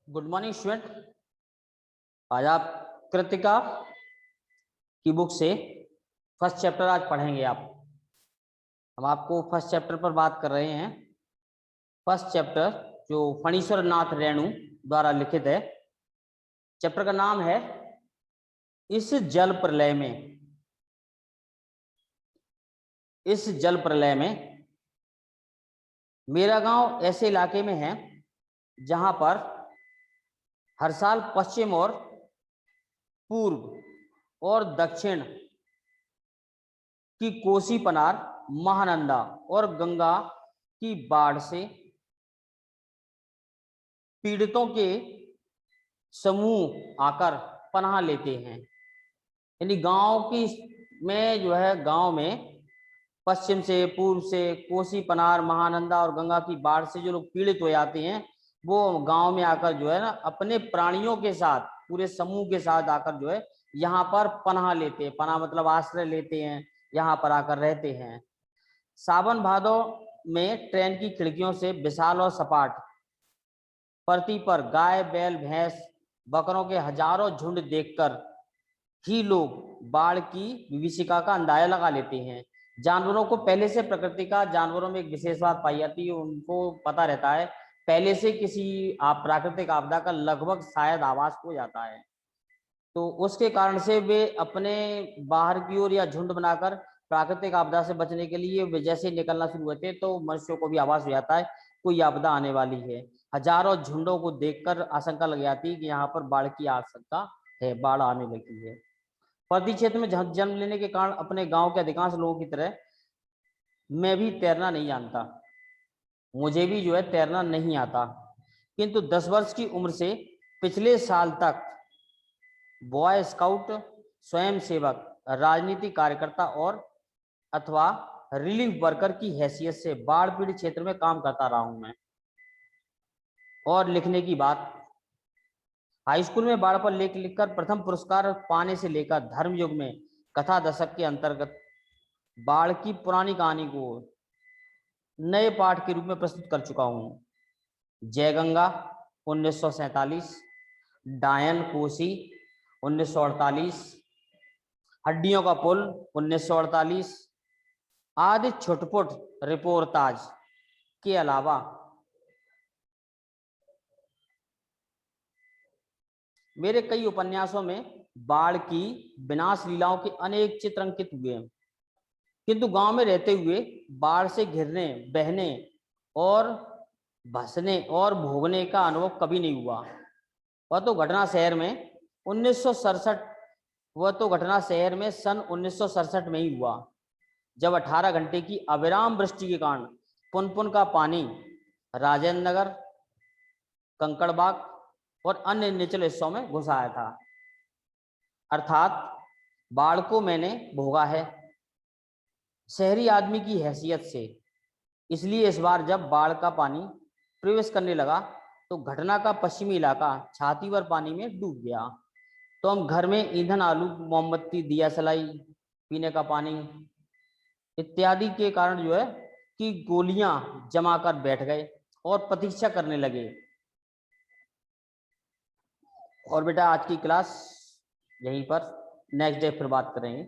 Good morning student. आज आप कृतिका की बुक से फर्स्ट चैप्टर आज पढ़ेंगे। हम आपको फर्स्ट चैप्टर पर बात कर रहे हैं। फर्स्ट चैप्टर जो फणीश्वर नाथ रेणु द्वारा लिखित है। चैप्टर का नाम है इस जल प्रलय में। इस जल प्रलय में मेरा गांव ऐसे इलाके में है जहां पर हर साल पश्चिम और पूर्व और दक्षिण की कोसी पनार, महानंदा और गंगा की बाढ़ से पीड़ितों के समूह आकर पनाह लेते हैं। यानी गांव की में जो है, गांव में पश्चिम से पूर्व से कोसी पनार, महानंदा और गंगा की बाढ़ से जो लोग पीड़ित हो जाते हैं वो गांव में आकर जो है ना, अपने प्राणियों के साथ, पूरे समूह के साथ आकर जो है यहाँ पर पनाह लेते हैं। पनाह मतलब आश्रय लेते हैं, यहाँ पर आकर रहते हैं। सावन भादो में ट्रेन की खिड़कियों से विशाल और सपाट परती पर गाय, बैल, भैंस, बकरों के हजारों झुंड देखकर ही लोग बाढ़ की विभीषिका का अंदाजा लगा लेते हैं। जानवरों को पहले से, प्रकृति का जानवरों में एक विशेष बात पाई जाती है, उनको पता रहता है पहले से किसी प्राकृतिक आपदा का लगभग शायद आभास हो जाता है। तो उसके कारण से वे अपने बाहर की ओर या झुंड बनाकर प्राकृतिक आपदा से बचने के लिए वे जैसे निकलना शुरू होते हैं तो मनुष्यों को भी आभास हो जाता है कोई आपदा आने वाली है। हजारों झुंडों को देखकर आशंका लग जाती है कि यहाँ पर बाढ़ की आशंका है, बाढ़ आने लगी है। पर्वतीय क्षेत्र में जन्म लेने के कारण अपने गांव के अधिकांश लोगों की तरह मैं भी तैरना नहीं जानता। मुझे भी जो है तैरना नहीं आता, किंतु 10 वर्ष की उम्र से पिछले साल तक बॉय स्काउट, स्वयं सेवक, राजनीतिक कार्यकर्ता और अथवा रिलीफ वर्कर की हैसियत से बाढ़ पीड़ित क्षेत्र में काम करता रहा हूं मैं। और लिखने की बात, हाई स्कूल में बाढ़ पर लेख लिखकर प्रथम पुरस्कार पाने से लेकर धर्म युग में कथा दशक के अंतर्गत बाढ़ की पुरानी कहानी को नए पाठ के रूप में प्रस्तुत कर चुका हूं। जय गंगा 1947, डायन कोसी 1948, हड्डियों का पुल 1948 आदि छुटपुट रिपोर्टाज के अलावा मेरे कई उपन्यासों में बाढ़ की विनाश लीलाओं के अनेक चित्र अंकित हुए हैं, किंतु गांव में रहते हुए बाढ़ से घिरने, बहने और भसने और भोगने का अनुभव कभी नहीं हुआ। वह तो घटना शहर में 1967 वह तो घटना शहर में सन 1967 में ही हुआ, जब 18 घंटे की अविराम वृष्टि के कारण पुनपुन का पानी राजेंद्र नगर, कंकड़बाग और अन्य निचले हिस्सों में घुस आया था। अर्थात बाढ़ को मैंने भोगा है शहरी आदमी की हैसियत से। इसलिए इस बार जब बाढ़ का पानी प्रवेश करने लगा तो घटना का पश्चिमी इलाका छाती भर पानी में डूब गया। तो हम घर में ईंधन, आलू, मोमबत्ती, दिया सलाई, पीने का पानी इत्यादि के कारण जो है कि गोलियां जमा कर बैठ गए और प्रतीक्षा करने लगे। और बेटा आज की क्लास यहीं पर, नेक्स्ट डे फिर बात करेंगे।